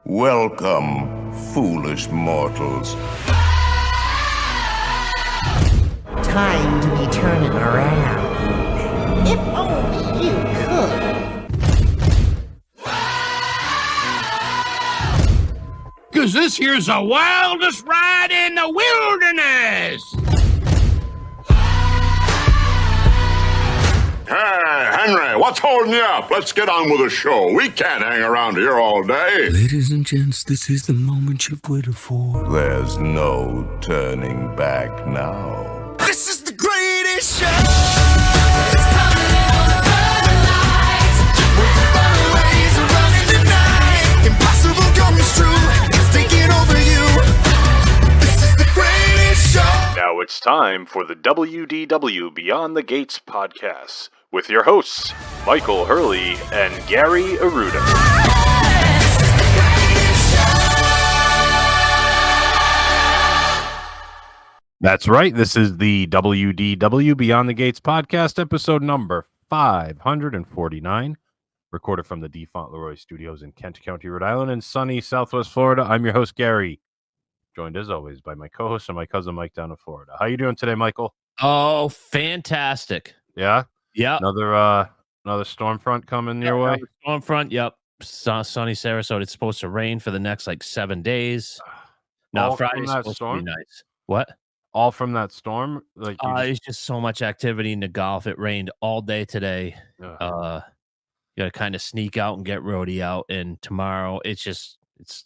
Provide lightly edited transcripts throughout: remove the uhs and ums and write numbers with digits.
Welcome, foolish mortals. Time to be turning around. If only you could. Cause this here's the wildest ride in the wilderness! Hey, Henry, what's holding you up? Let's get on with the show. We can't hang around here all day. Ladies and gents, this is the moment you've waited for. There's no turning back now. This is the greatest show! It's coming on the bright lights. With the runaways are running tonight. Impossible comes true. It's taking over you. This is the greatest show. Now it's time for the WDW Beyond the Gates podcast with your hosts, Michael Hurley and Gary Aruda. This is the greatest show. That's right. This is the WDW Beyond the Gates podcast, episode number 549, recorded from the D. Fauntleroy Studios in Kent County, Rhode Island, and sunny Southwest Florida. I'm your host, Gary, joined as always by my co-host and my cousin Mike down in Florida. How you doing today, Michael? Oh, fantastic. Yeah? Yeah. Another storm front coming your way? Storm front, yep. Sunny Sarasota. It's supposed to rain for the next 7 days. Now All Friday's from that supposed storm? to be nice. What? All from that storm? There's just so much activity in the golf. It rained all day today. You got to kind of sneak out and get roadie out. And tomorrow, it's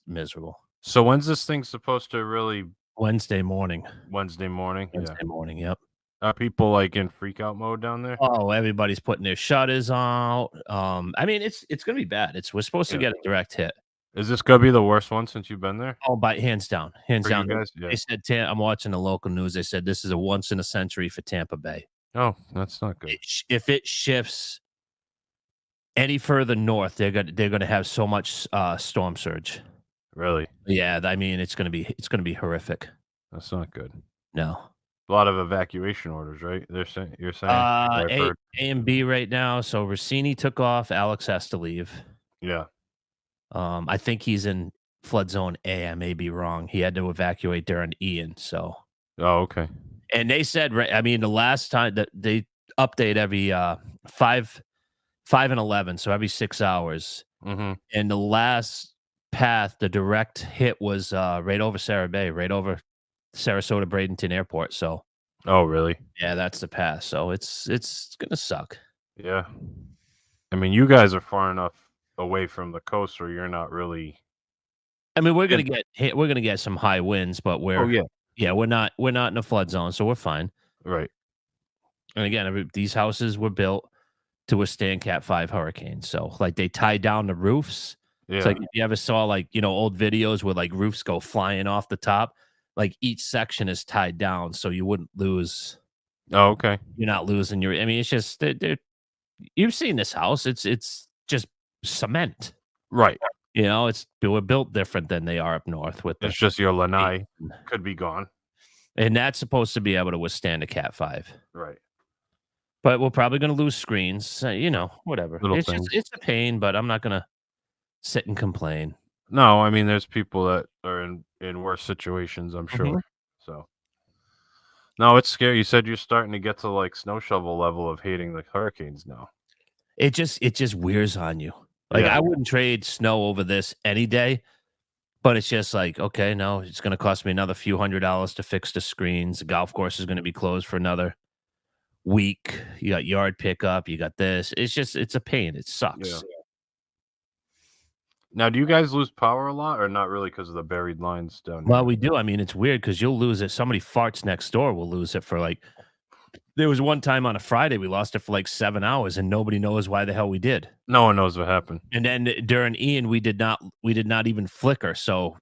miserable. So when's this thing supposed to really... Wednesday morning. Wednesday morning, Yep. Are people in freak out mode down there? Oh, everybody's putting their shutters out. I mean, it's going to be bad. We're supposed to get a direct hit. Is this going to be the worst one since you've been there? Oh, by hands down. For you guys? Yeah. They said, I'm watching the local news. They said this is a once in a century for Tampa Bay. Oh, that's not good. If it shifts any further north, they're going to have so much storm surge. Really? Yeah, I mean, it's going to be horrific. That's not good. No. A lot of evacuation orders, right? You're saying. A and B right now. So Rossini took off. Alex has to leave. Yeah. I think he's in flood zone A. I may be wrong. He had to evacuate during Ian. So. Oh, okay. And they said, I mean, the last time that they update every 5 and 11, so every 6 hours. Mm-hmm. And the last path, the direct hit was right over Sarah Bay, right over Sarasota Bradenton Airport. So. Oh, really? Yeah, that's the path. So it's gonna suck. Yeah. I mean, you guys are far enough away from the coast where you're not really. I mean, we're gonna get hit. We're gonna get some high winds, but we're we're not in a flood zone, so we're fine. Right. And again, these houses were built to withstand Cat 5 hurricanes. So they tie down the roofs. Yeah. It's like if you ever saw old videos where roofs go flying off the top. Each section is tied down, so you wouldn't lose. Oh, okay. You're not losing your. I mean, it's just you've seen this house. It's just cement, right? We're built different than they are up north. It's just your lanai could be gone, and that's supposed to be able to withstand a Cat 5, right? But we're probably going to lose screens. Whatever. It's a pain, but I'm not going to sit and complain. No, I mean, there's people that are in worse situations, I'm sure. Mm-hmm. So, no, it's scary. You said you're starting to get to snow shovel level of hating the hurricanes now. It just wears on you. I wouldn't trade snow over this any day, but it's just okay, no, it's going to cost me another few $100s to fix the screens. The golf course is going to be closed for another week. You got yard pickup. You got this. It's a pain. It sucks. Yeah. Now, do you guys lose power a lot or not really because of the buried lines down here? Well, we do. I mean, it's weird because you'll lose it. Somebody farts next door will lose it for there was one time on a Friday we lost it for 7 hours and nobody knows why the hell we did. No one knows what happened. And then during Ian, we did not even flicker. So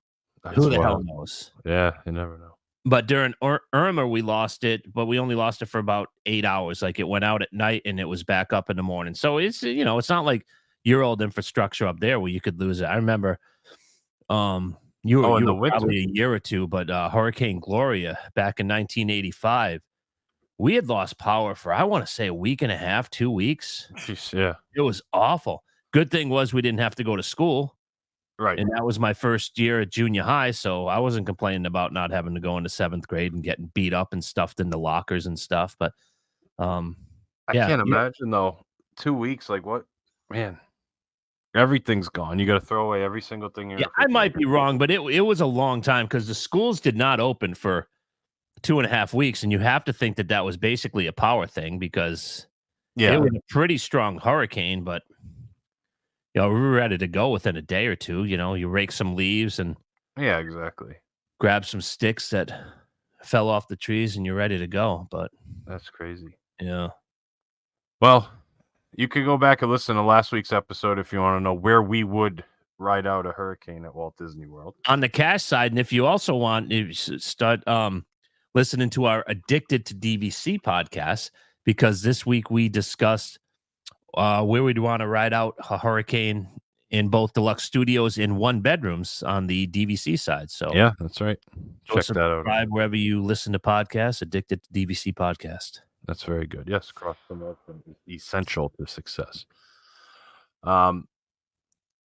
who the hell knows? Yeah, you never know. But during Irma, we lost it, but we only lost it for about 8 hours. It went out at night and it was back up in the morning. So it's, it's not like your old infrastructure up there where you could lose it. I remember you were probably a year or two, but Hurricane Gloria back in 1985, we had lost power for, I want to say, a week and a half, 2 weeks. Jeez, yeah. It was awful. Good thing was we didn't have to go to school. Right. And that was my first year at junior high, so I wasn't complaining about not having to go into 7th grade and getting beat up and stuffed into lockers and stuff, but, I yeah, can't imagine though. 2 weeks, like what? Man, everything's gone. You got to throw away every single thing in yeah, your I might refrigerator. be wrong, but it was a long time because the schools did not open for 2.5 weeks, and you have to think that that was basically a power thing because it Yeah. was a pretty strong hurricane, but, we were ready to go within a day or 2, you rake some leaves and Yeah, exactly. grab some sticks that fell off the trees, and you're ready to go, but, That's crazy. yeah. Well, you could go back and listen to last week's episode if you want to know where we would ride out a hurricane at Walt Disney World. On the cash side, and if you also want to start listening to our Addicted to DVC podcast, because this week we discussed where we'd want to ride out a hurricane in both deluxe studios in 1 bedrooms on the DVC side. So Yeah, that's right. go Check that out. subscribe wherever you listen to podcasts. Addicted to DVC podcast. That's very good. Yes, cross promotion is essential to success.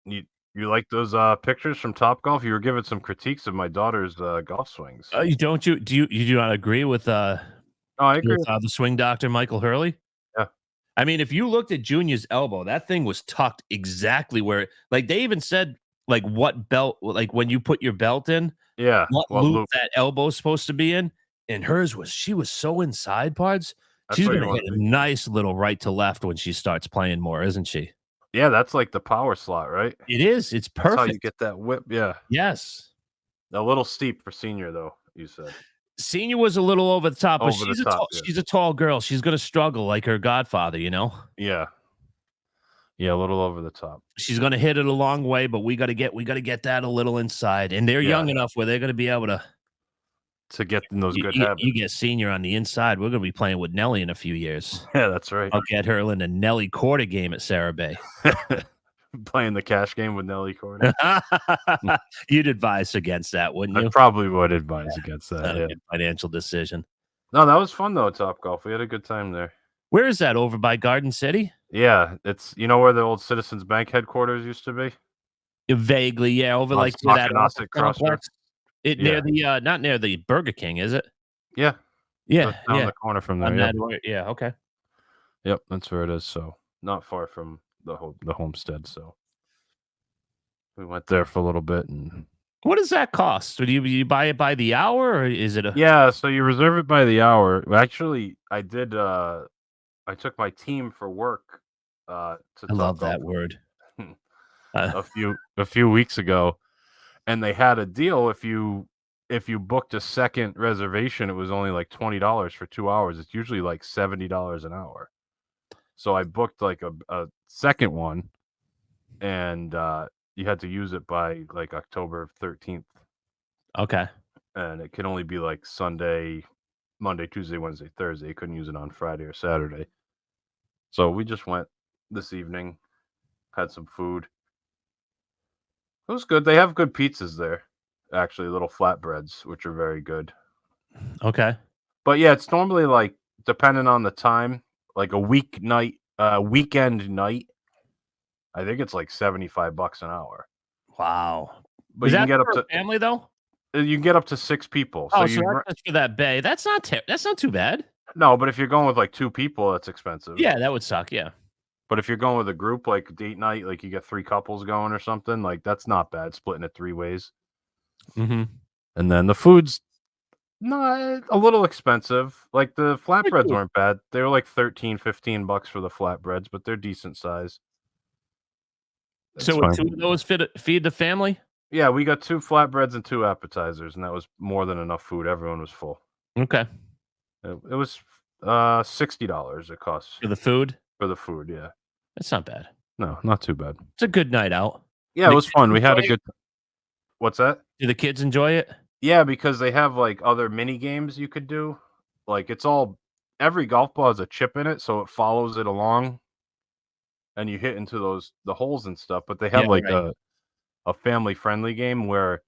You like those pictures from Topgolf? You were giving some critiques of my daughter's golf swings. You don't you do you do not agree with Oh, I agree. with the swing doctor Michael Hurley? Yeah. I mean, if you looked at Junior's elbow, that thing was tucked exactly where, like, they even said, like, what belt, like, when you put your belt in, Yeah. what Well, loop Luke, that elbow's supposed to be in. And hers was, she was so inside parts. that's She's what you gonna want hit to a be. nice little right to left when she starts playing more, isn't she? Yeah, that's like the power slot, right? It is. It's That's how you perfect. get that whip. Yeah. Yes. A little steep for senior, though, you said. Senior was a little over the top, but Over the top, yeah. she's a tall girl. She's gonna struggle like her godfather, Yeah. Yeah, a little over the top. She's gonna hit it a long way, but we gotta get that a little inside. And they're young Yeah. enough where they're gonna be able to. To get in those good You habits. get Senior on the inside. We're gonna be playing with Nelly in a few years. Yeah, that's right. I'll get her in a Nelly quarter game at Sarah Bay. Playing the cash game with Nelly Corner. You'd advise against that, wouldn't I you? probably would advise against that. Not a Yeah. good financial decision. No, that was fun though, Topgolf. We had a good time there. Where is that? Over by Garden City? Yeah, it's where the old Citizens Bank headquarters used to be? Vaguely, yeah. Over On like to that Soccer office Crossroads. complex. It near the not near the Burger King, is it? Yeah. Yeah, Just down yeah. the corner from there. On Yeah. that way. Yeah, okay. Yep, that's where it is. So not far from the homestead. So we went there for a little bit and What does that cost? Do you buy it by the hour or is it a yeah, so you reserve it by the hour. Well, actually, I did I took my team for work to I love that Topgolf word. a few weeks ago, and they had a deal if you booked a second reservation, it was only like $20 for 2 hours. It's usually like $70 an hour. So I booked like a second one, and you had to use it by like October 13th, Okay. and it can only be like Sunday, Monday, Tuesday, Wednesday, Thursday. You couldn't use it on Friday or Saturday. So we just went this evening, had some food. It was good. They have good pizzas there, actually, little flatbreads, which are very good. Okay. But yeah, it's normally like depending on the time, like a weekend night. I think it's like $75 an hour. Wow. But Is you can that get up for to a family though? you can get up to 6 people. Oh, So so you that's just for that bay. That's not too bad. no, but if you're going with like 2 people, it's expensive. Yeah, that would suck. Yeah. But if you're going with a group, like date night, like you get 3 couples going or something, like that's not bad. Splitting it 3 ways. Mm-hmm. And then the food's not a little expensive. Like the flatbreads cheap. weren't bad. They were like $13-15 for the flatbreads, but they're decent size. So It's would fine. 2 of those feed the family? Yeah, we got 2 flatbreads and 2 appetizers, and that was more than enough food. Everyone was full. Okay. It was $60 it costs For the food? for the food. Yeah, That's not bad. no, not too bad. It's a good night out. Yeah, The it was kids fun. We had a enjoy good. What's that? Do the kids enjoy it? Yeah, because they have like other mini games you could do. Like it's all every golf ball has a chip in it, so it follows it along, and you hit into the holes and stuff. But they have Yeah, like right. a family friendly game where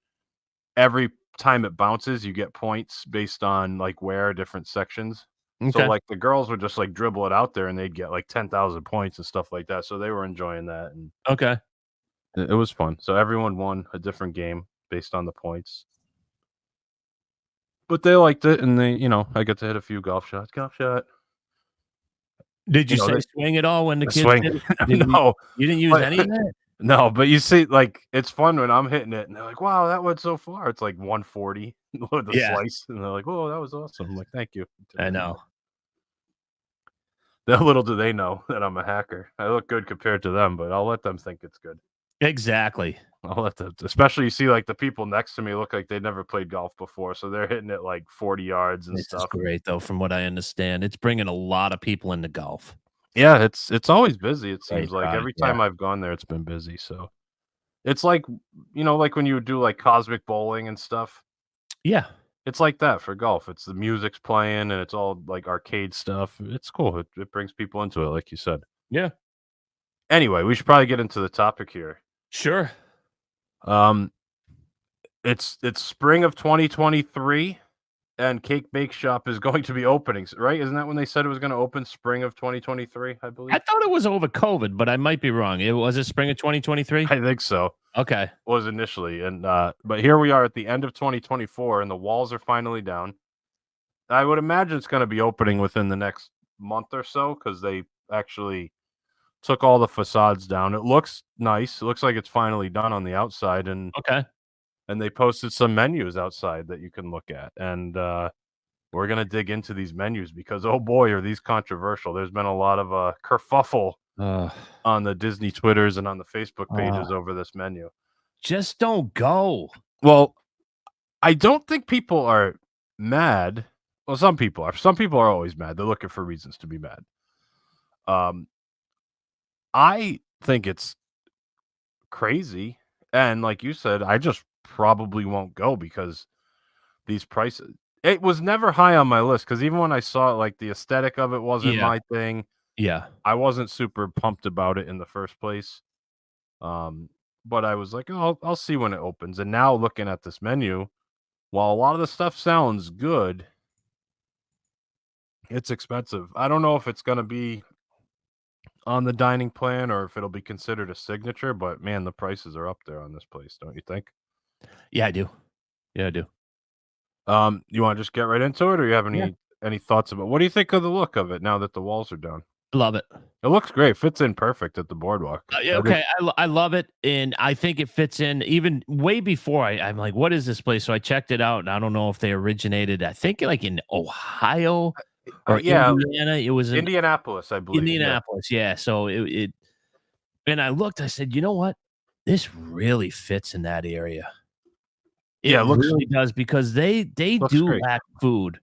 every time it bounces, you get points based on like where different sections. Okay. So like the girls would just like dribble it out there, and they'd get like 10,000 points and stuff like that. So they were enjoying that, and Okay. It was fun. So everyone won a different game based on the points. But they liked it, and I get to hit a few golf shots. Golf shot. Did you They say swing it all when the kids swing. did it? Did No. you didn't use But any of that? no, but you see, like, it's fun when I'm hitting it, and they're like, "Wow, that went so far." It's like 140 with the Yeah. slice, and they're like, "Oh, that was awesome." I'm like, "Thank you." I know. Little do they know that I'm a hacker. I look good compared to them, but I'll let them think it's good. Exactly. I'll let them, especially you see, like, the people next to me look like they never played golf before, so they're hitting it like 40 yards and This is stuff. great, though, from what I understand. It's bringing a lot of people into golf. Yeah, it's always busy. It Great seems like product, every yeah. time I've gone there, it's been busy. So it's like like when you would do like cosmic bowling and stuff. Yeah. It's like that for golf. It's the music's playing and it's all like arcade stuff. It's cool. It brings people into it, like you said. Yeah. Anyway, we should probably get into the topic here. Sure. Um, it's spring of 2023, and Cake Bake Shop is going to be opening, right? Isn't that when they said it was going to open spring of 2023? I believe. I thought it was over COVID, but I might be wrong. It was spring of 2023? I think so. Okay. Was initially, and but here we are at the end of 2024, and the walls are finally down. I would imagine it's going to be opening within the next month or so because they actually took all the facades down. It looks nice. It looks like it's finally done on the outside, and Okay. they posted some menus outside that you can look at, and we're gonna dig into these menus because oh boy, are these controversial. There's been a lot of kerfuffle on the Disney Twitters and on the Facebook pages over this menu. Just don't go. Well, I don't think people are mad. Well, some people are. Some people are always mad. They're looking for reasons to be mad. I think it's crazy, and like you said, I just probably won't go because these prices. It was never high on my list because even when I saw it, like the aesthetic of it wasn't Yeah. my thing. Yeah. I wasn't super pumped about it in the first place. But I was like, oh, I'll see when it opens. And now looking at this menu, while a lot of the stuff sounds good, it's expensive. I don't know if it's going to be on the dining plan or if it'll be considered a signature, but man, the prices are up there on this place, don't you think? Yeah, I do. Yeah, I do. You want to just get right into it, or you have Yeah. any thoughts about what do you think of the look of it now that the walls are down? Love it. It looks great. Fits in perfect at the boardwalk. Yeah, okay, I love it, and I think it fits in even way before I'm like, "What is this place?" So I checked it out, and I don't know if they originated, I think, like, in Ohio or Yeah, Indiana. It was in Indianapolis, I believe. Indianapolis, yeah, so it and I looked, I said, "You know what? This really fits in that area." It Yeah, it looks really does because they do great. lack food.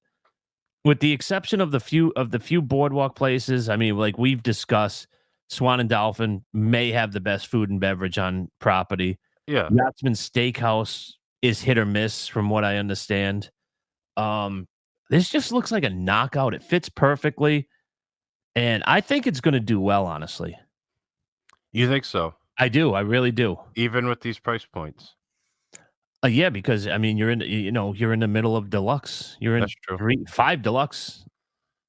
With the exception of the few boardwalk places, I mean, like we've discussed, Swan and Dolphin may have the best food and beverage on property. Yeah. Yachtsman Steakhouse is hit or miss from what I understand. This just looks like a knockout. It fits perfectly, and I think it's gonna do well, honestly. You think so? I do, I really do. Even with these price points? Yeah, because I mean, you're in the middle of deluxe. You're in That's true. 5 deluxe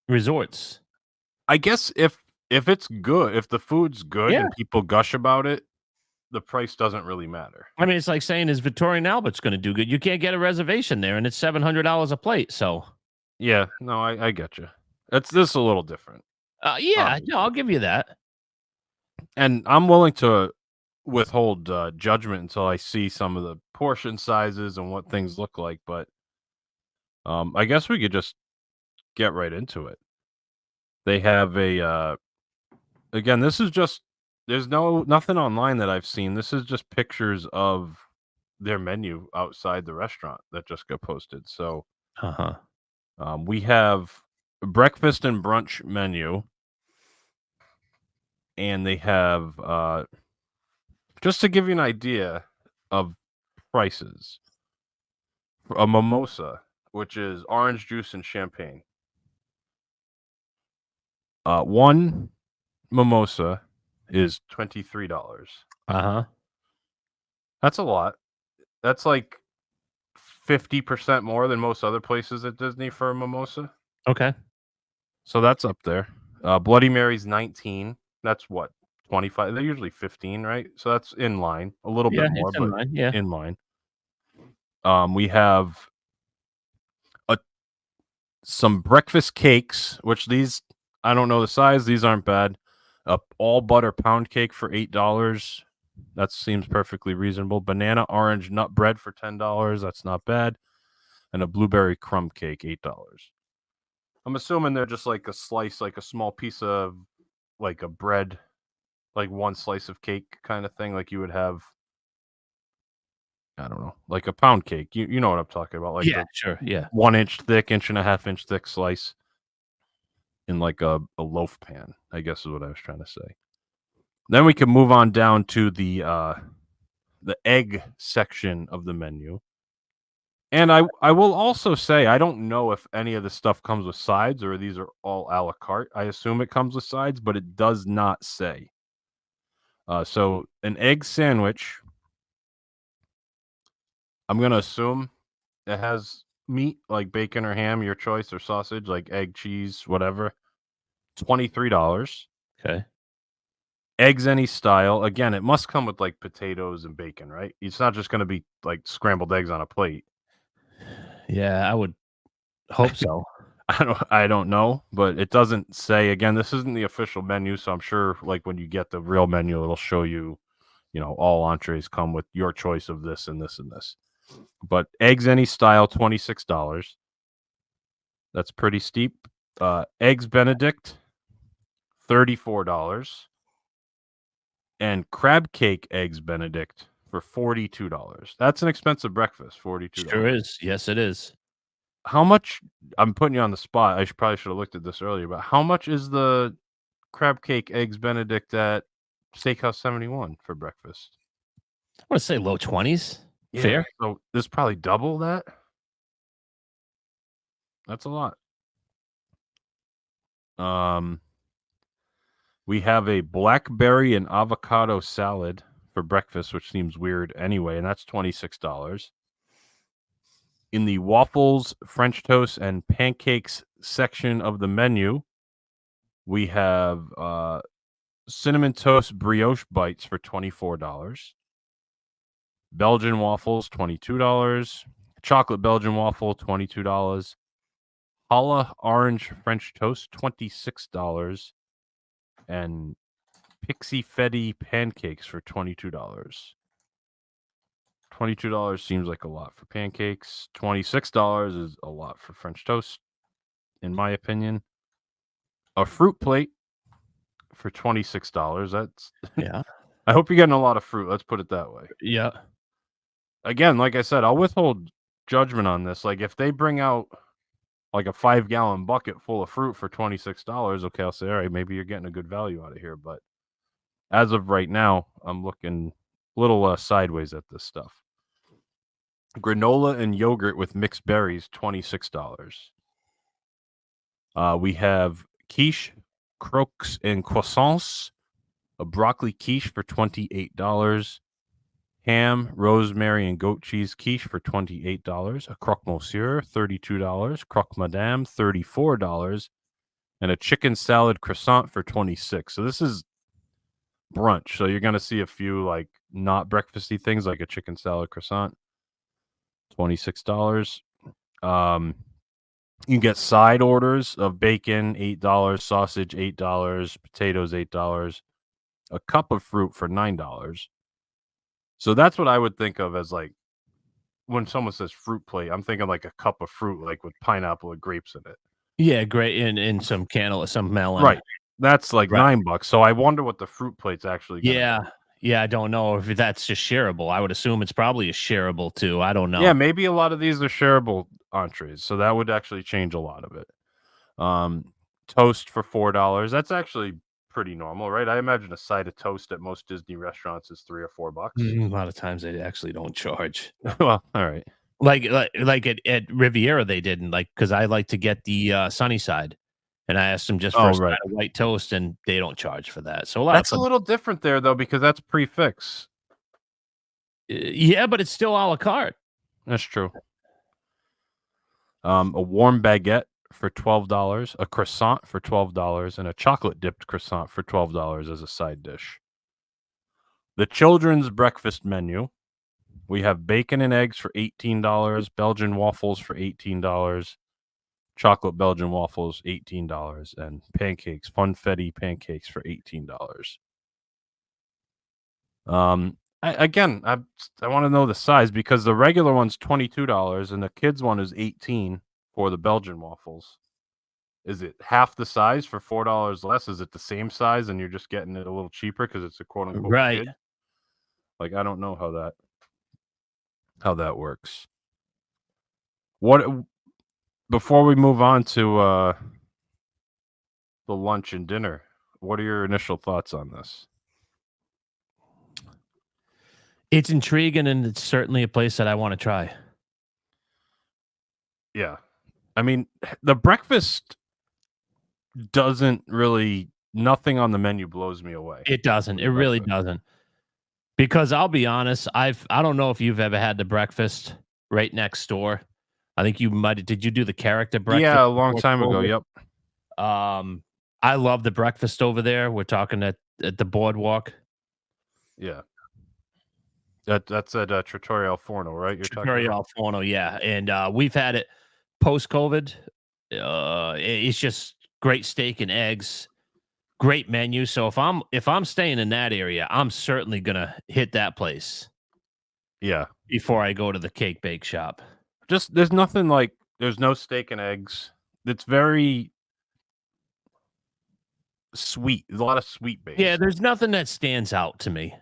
resorts. I guess if it's good, if the food's good Yeah. and people gush about it, the price doesn't really matter. I mean, it's like saying, is Victorian Albert's going to do good? You can't get a reservation there, and it's $700 a plate. So, Yeah, no, I get you. It's this a little different. yeah, no, I'll give you that. And I'm willing to withhold judgment until I see some of the portion sizes and what things look like, but I guess we could just get right into it. They have a again, this is just there's nothing online that I've seen. This is just pictures of their menu outside the restaurant that just got posted. So we have a breakfast and brunch menu, and they have just to give you an idea of prices, a mimosa, which is orange juice and champagne. One mimosa is $23. That's a lot. That's like 50% more than most other places at Disney for a mimosa. Okay. So that's up there. Bloody Mary's 19. That's what, 25. They're usually 15, right? So that's in line. A little bit more, it's in but line. Yeah. in line. We have some breakfast cakes, which these I don't know the size. These aren't bad. A all butter pound cake for $8. That seems perfectly reasonable. Banana orange nut bread for $10. That's not bad. And a blueberry crumb cake, $8. I'm assuming they're just like a slice, like a small piece of like a bread, like one slice of cake kind of thing, like you would have. I don't know, like a pound cake. You know what I'm talking about, like Yeah, the sure. Yeah. 1 inch thick, 1.5 inch thick slice in like a loaf pan, I guess is what I was trying to say. Then we can move on down to the egg section of the menu. And I will also say I don't know if any of the stuff comes with sides or these are all a la carte. I assume it comes with sides, but it does not say. So an egg sandwich, I'm gonna assume it has meat like bacon or ham, your choice, or sausage like egg, cheese, whatever. $23. Okay. Eggs any style. Again, it must come with like potatoes and bacon, right? It's not just gonna be like scrambled eggs on a plate. Yeah, I would hope so. I don't know, but it doesn't say. Again, this isn't the official menu, so I'm sure like when you get the real menu, it'll show you, all entrees come with your choice of this and this and this. But eggs any style, $26. That's pretty steep. Eggs Benedict, $34. And crab cake eggs Benedict for $42. That's an expensive breakfast, $42. Sure is. Yes, it is. How much? I'm putting you on the spot. I probably should have looked at this earlier, but how much is the crab cake eggs Benedict at Steakhouse 71 for breakfast? I want to say low 20s. Fair. So this is probably double that. That's a lot. We have a blackberry and avocado salad for breakfast, which seems weird anyway, and that's $26. In the waffles, French toast, and pancakes section of the menu, we have cinnamon toast brioche bites for $24. Belgian waffles, $22. Chocolate Belgian waffle, $22. Challah orange French toast, $26. And Pixie Fetty pancakes for $22. $22 seems like a lot for pancakes. $26 is a lot for French toast, in my opinion. A fruit plate for $26. That's Yeah. I hope you're getting a lot of fruit. Let's put it that way. Yeah. Again, like I said, I'll withhold judgment on this. Like if they bring out like a 5-gallon bucket full of fruit for $26, okay, I'll say, all right, maybe you're getting a good value out of here. But as of right now, I'm looking a little sideways at this stuff. Granola and yogurt with mixed berries, $26. We have quiche, croques, and croissants. A broccoli quiche for $28. Ham, rosemary, and goat cheese quiche for $28. A croque monsieur, $32. Croque madame, $34. And a chicken salad croissant for $26. So this is brunch. So you're going to see a few like not breakfasty things like a chicken salad croissant. $26. You can get side orders of bacon, $8, sausage, $8, potatoes, $8, a cup of fruit for $9. So that's what I would think of as like when someone says fruit plate, I'm thinking like a cup of fruit, like with pineapple and grapes in it. Yeah, great. And some cantaloupe, some melon. Right. That's like Right. $9. So I wonder what the fruit plate's actually gonna Yeah. be. Yeah, I don't know if that's just shareable. I would assume it's probably a shareable too. I don't know. Yeah, maybe a lot of these are shareable entrees, so that would actually change a lot of it. Toast for $4. That's actually pretty normal, right? I imagine a side of toast at most Disney restaurants is $3 or $4. A lot of times they actually don't charge. Well, all right. Like at Riviera they didn't, like, because I like to get the sunny side. And I asked them just for a side of white toast, and they don't charge for that. So That's a little different there, though, because that's prefix. Yeah, but it's still a la carte. That's true. A warm baguette for $12, a croissant for $12, and a chocolate dipped croissant for $12 as a side dish. The children's breakfast menu, we have bacon and eggs for $18, Belgian waffles for $18, chocolate Belgian waffles $18, and pancakes, funfetti pancakes for $18. I want to know the size because the regular one's $22 and the kids one is $18 for the Belgian waffles. Is it half the size for $4 less? Is it the same size and you're just getting it a little cheaper because it's a quote unquote Right. kid? Like, I don't know how that works. Before we move on to the lunch and dinner, what are your initial thoughts on this? It's intriguing, and it's certainly a place that I want to try. Yeah. I mean, the breakfast doesn't really, nothing on the menu blows me away. It doesn't. It really doesn't. Because I'll be honest, I don't know if you've ever had the breakfast right next door. I think you might. Did you do the character breakfast? Yeah, a long time ago. Yep. I love the breakfast over there. We're talking at the boardwalk. Yeah. That's at Trattoria Al Forno, right? Trattoria Al Forno, yeah. And we've had it post-COVID. It's just great steak and eggs, great menu. So if I'm staying in that area, I'm certainly gonna hit that place. Yeah. Before I go to the cake bake shop. Just there's nothing like there's no steak and eggs. It's very sweet. There's a lot of sweet base. Yeah, there's nothing that stands out to me.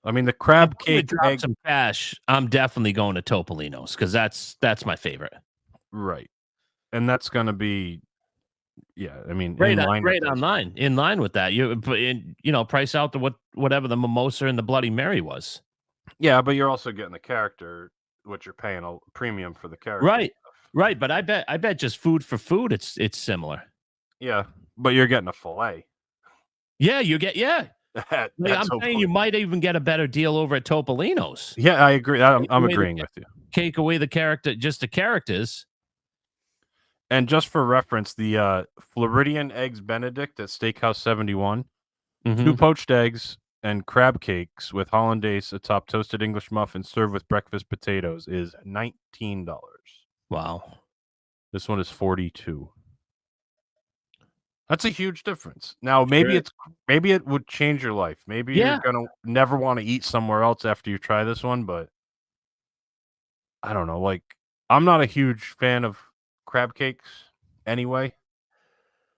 I mean, the crab cake drop some cash. I'm definitely going to Topolino's because that's my favorite. Right, and that's going to be, yeah. I mean, in line with that. Price out to whatever the mimosa and the Bloody Mary was. Yeah, but you're also getting the character, which you're paying a premium for the character. Right, right. But I bet just food for food, it's similar. Yeah, but you're getting a fillet. Yeah, I'm saying you might even get a better deal over at Topolino's. Yeah, I agree. I'm agreeing with you. Take away the characters. And just for reference, the Floridian Eggs Benedict at Steakhouse 71, 2 poached eggs and crab cakes with hollandaise atop toasted English muffins served with breakfast potatoes is $19. Wow. This one is $42. That's a huge difference. Now, maybe it would change your life. Maybe you're gonna never want to eat somewhere else after you try this one, but I don't know. Like, I'm not a huge fan of crab cakes anyway,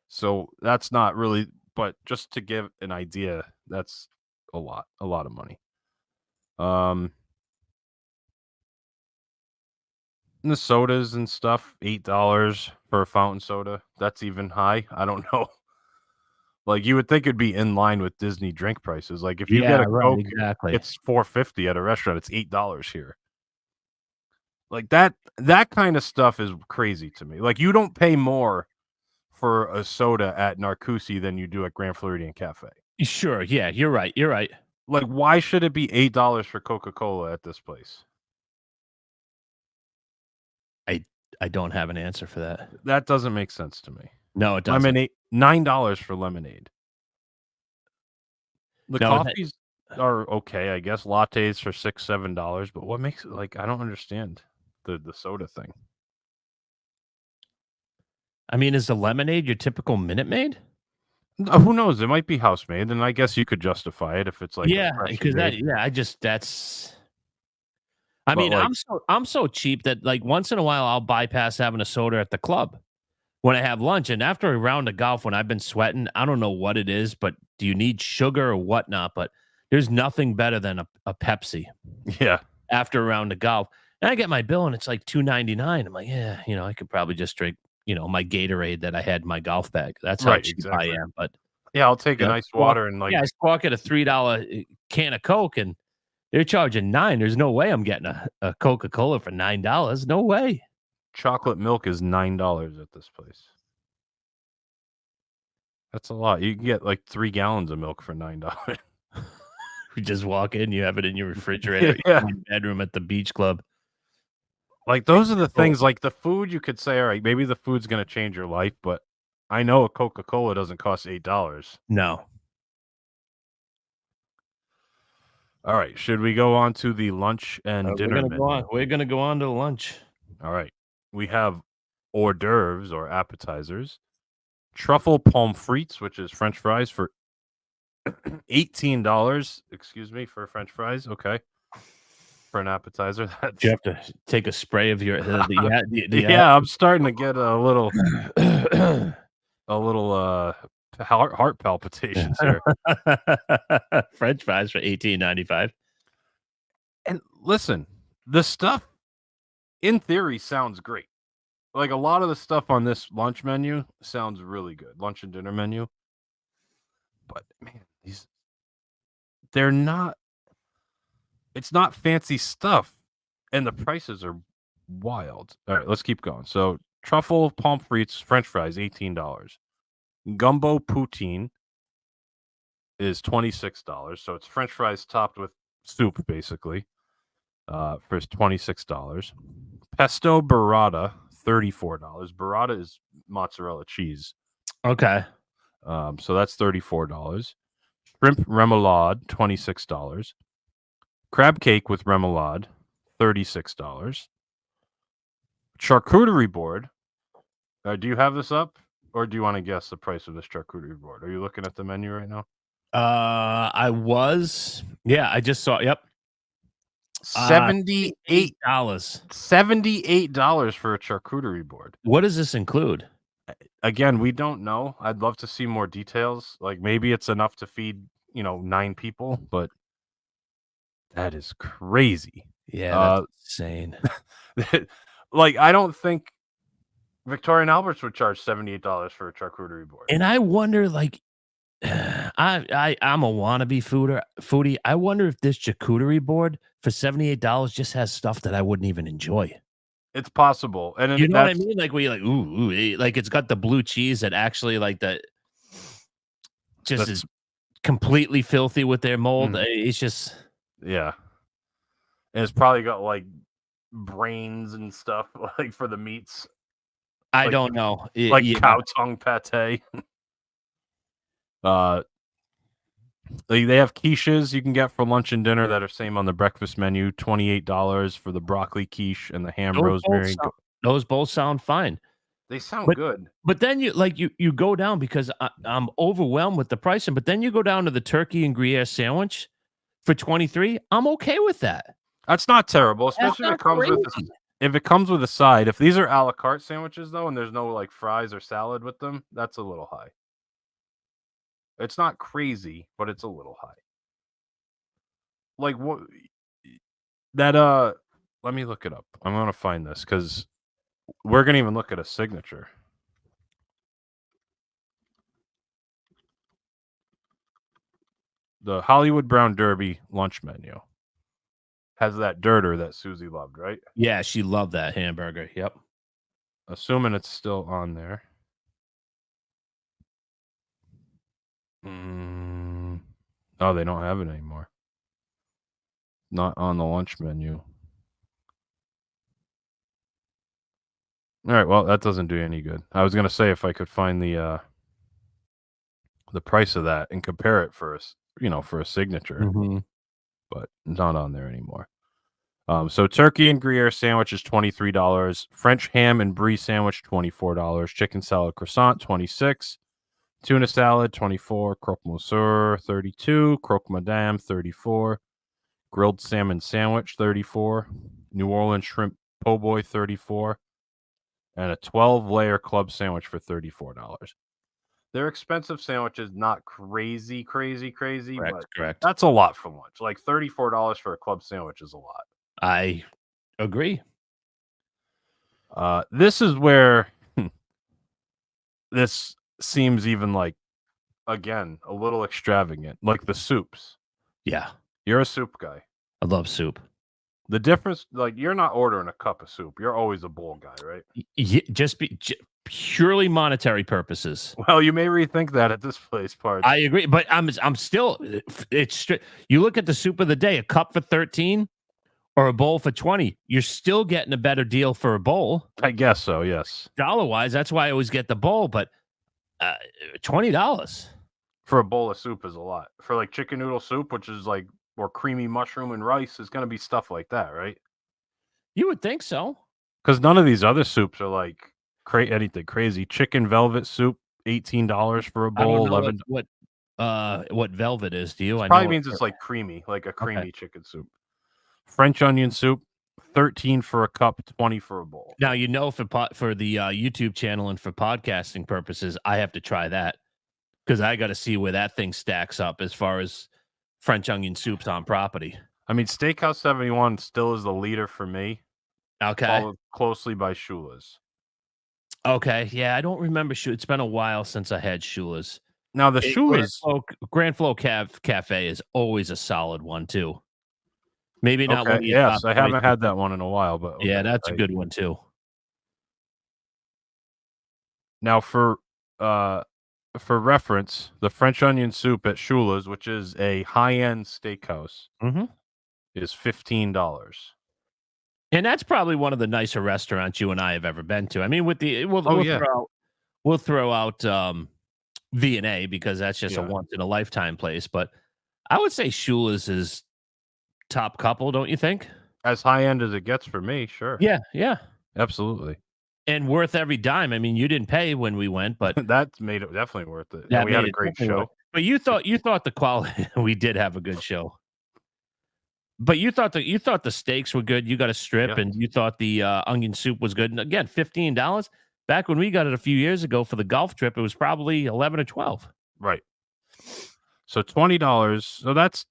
so that's not really. But just to give an idea, that's a lot of money. And the sodas and stuff, $8 for a fountain soda. That's even high. I don't know. Like, you would think it'd be in line with Disney drink prices. Like, if you get a Coke, it's $4.50 at a restaurant. It's $8 here. Like, that kind of stuff is crazy to me. Like, you don't pay more for a soda at Narcoossee than you do at Grand Floridian Cafe. Sure. Yeah, you're right. Like, why should it be $8 for Coca-Cola at this place? I don't have an answer for that. That doesn't make sense to me. No, it doesn't. Lemonade, $9 for lemonade. The coffees are okay, I guess. Lattes for $6, $7, but what makes it like I don't understand the soda thing. I mean, is the lemonade your typical Minute Maid? Who knows? It might be house made, and I guess you could justify it if it's like because I mean, like, I'm so cheap that like once in a while I'll bypass having a soda at the club when I have lunch, and after a round of golf when I've been sweating, I don't know what it is, but do you need sugar or whatnot? But there's nothing better than a Pepsi. Yeah. After a round of golf, and I get my bill and it's like $2.99. I'm like, yeah, I could probably just drink, my Gatorade that I had in my golf bag. That's how cheap I am. But yeah, I'll take a nice water and I squawk at a $3 can of Coke and they're charging $9. There's no way I'm getting a Coca-Cola for $9. No way. Chocolate milk is $9 at this place. That's a lot. You can get like 3 gallons of milk for $9. You just walk in, you have it in your refrigerator, in your bedroom at the beach club. Like those are the things. Like the food, you could say, all right, maybe the food's gonna change your life, but I know a Coca-Cola doesn't cost $8. No. All right, should we go on to the lunch and We're dinner gonna go on. menu? We're gonna go on to lunch. All right, we have hors d'oeuvres or appetizers, truffle pommes frites, which is French fries for $18. Excuse me, for French fries. Okay, for an appetizer. That's Do you have to take a spray of your yeah. I'm starting to get a little heart palpitations here. French fries for $18.95. And listen, the stuff in theory sounds great. Like a lot of the stuff on this lunch menu sounds really good. Lunch and dinner menu. But man, they're not, it's not fancy stuff. And the prices are wild. All right, let's keep going. So truffle pommes frites, French fries, $18. Gumbo poutine is $26. So it's French fries topped with soup, basically. For $26. Pesto burrata, $34. Burrata is mozzarella cheese. Okay. So that's $34. Shrimp remoulade, $26. Crab cake with remoulade, $36. Charcuterie board. Do you have this up, or do you want to guess the price of this charcuterie board? Are you looking at the menu right now? I was. Yeah, I just saw. Yep. $78 $78. for a charcuterie board. What does this include? Again, we don't know. I'd love to see more details. Like maybe it's enough to feed, 9 people, but that is crazy. Yeah, that's insane. Like I don't think Victoria and Albert's would charge $78 for a charcuterie board. And I wonder, like, I'm a wannabe foodie. I wonder if this charcuterie board for $78 just has stuff that I wouldn't even enjoy. It's possible, and You know what I mean? Like we like, like it's got the blue cheese that actually like is completely filthy with their mold. It's just yeah, and it's probably got like brains and stuff like for the meats. I don't know, Cow tongue pate. They have quiches you can get for lunch and dinner that are same on the breakfast menu. $28 for the broccoli quiche and the ham rosemary. Those both sound fine. They sound good. But then you go down because I'm overwhelmed with the pricing. But then you go down to the turkey and Gruyere sandwich for $23. I'm okay with that. That's not terrible, especially if it comes with a side. If these are a la carte sandwiches though, and there's no like fries or salad with them, that's a little high. It's not crazy, but it's a little high. Like what that let me look it up. I'm gonna find this because we're gonna even look at a signature. The Hollywood Brown Derby lunch menu has that dirter that Susie loved, right? Yeah, she loved that hamburger. Yep. Assuming it's still on there. Oh, they don't have it anymore. Not on the lunch menu. All right, well, that doesn't do any good. I was gonna say if I could find the price of that and compare it for a signature, but not on there anymore. So turkey and Gruyere sandwich is $23. French ham and brie sandwich $24. Chicken salad croissant $26. Tuna salad, $24. Croque monsieur, $32. Croque madame, $34. Grilled salmon sandwich, $34. New Orleans shrimp po' boy, $34. And a 12-layer club sandwich for $34. They're expensive sandwiches, not crazy, but Correct. that's a lot for lunch. Like $34 for a club sandwich is a lot. I agree. This is where this seems even like, again, a little extravagant. Like the soups. Yeah. You're a soup guy. I love soup. The difference, like you're not ordering a cup of soup. You're always a bowl guy, right? Just purely monetary purposes. Well, you may rethink that at this place, Pards. I agree, but I'm still. You look at the soup of the day, a cup for $13, or a bowl for 20, you're still getting a better deal for a bowl. I guess so. Yes, Dollar-wise, that's why I always get the bowl, but $20. for a bowl of soup is a lot. For like chicken noodle soup, which is like or creamy mushroom and rice, is going to be stuff like that, right? You would think so. Because none of these other soups are like anything crazy. Chicken velvet soup, $18 for a I don't bowl. know 11. what velvet is. Do you? I Probably know means it's like creamy, like a Okay. creamy chicken soup. French onion soup, 13 for a cup, 20 for a bowl. Now for the YouTube channel and for podcasting purposes, I have to try that because I got to see where that thing stacks up as far as French onion soups on property. I mean, Steakhouse 71 still is the leader for me, Okay. followed closely by Shula's. Okay. Yeah, I don't remember It's been a while since I had Shula's. Now the Shula's, Grand Flow Cafe is always a solid one too. Maybe not one okay, of your yes, top I haven't choices. had that one in a while, but Yeah, okay, that's a good one too. Now for reference, the French onion soup at Shula's, which is a high-end steakhouse, Mhm. is $15. And that's probably one of the nicer restaurants you and I have ever been to. I mean, with the Oh, yeah. we'll throw out V&A because that's just a Yeah. once in a lifetime place. But I would say Shula's is top couple, don't you think? As high-end as it gets for me, sure. Yeah, yeah. Absolutely. And worth every dime. I mean, you didn't pay when we went, but That made it definitely worth it. that And we had made a it great definitely worth show. it. But you thought the quality we did have a good show. But you thought the steaks were good. You got a strip, Yeah. and you thought the onion soup was good. And again, $15. Back when we got it a few years ago for the golf trip, it was probably 11 or 12. Right. So $20. So that's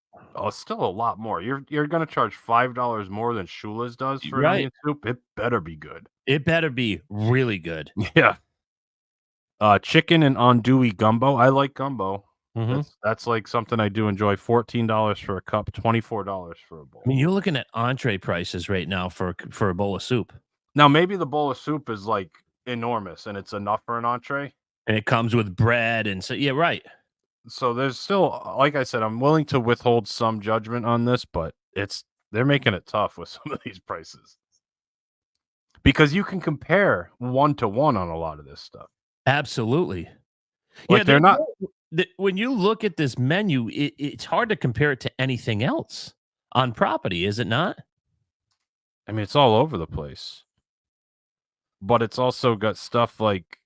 still a lot more. You're going to charge $5 more than Shula's does for an Right. onion soup. It better be good. It better be really good. Yeah. Chicken and andouille gumbo. I like gumbo. Mhm. That's like something I do enjoy. $14 for a cup, $24 for a bowl. I mean, you're looking at entree prices right now for a bowl of soup, Now maybe the bowl of soup is like enormous and it's enough for an entree. and it comes with bread and so yeah, right. So there's still, like I said, I'm willing to withhold some judgment on this, but they're making it tough with some of these prices because you can compare 1-to-1 on a lot of this stuff. Absolutely. Like they're not. When you look at this menu, it's hard to compare it to anything else on property, is it not? I mean, it's all over the place, but it's also got stuff like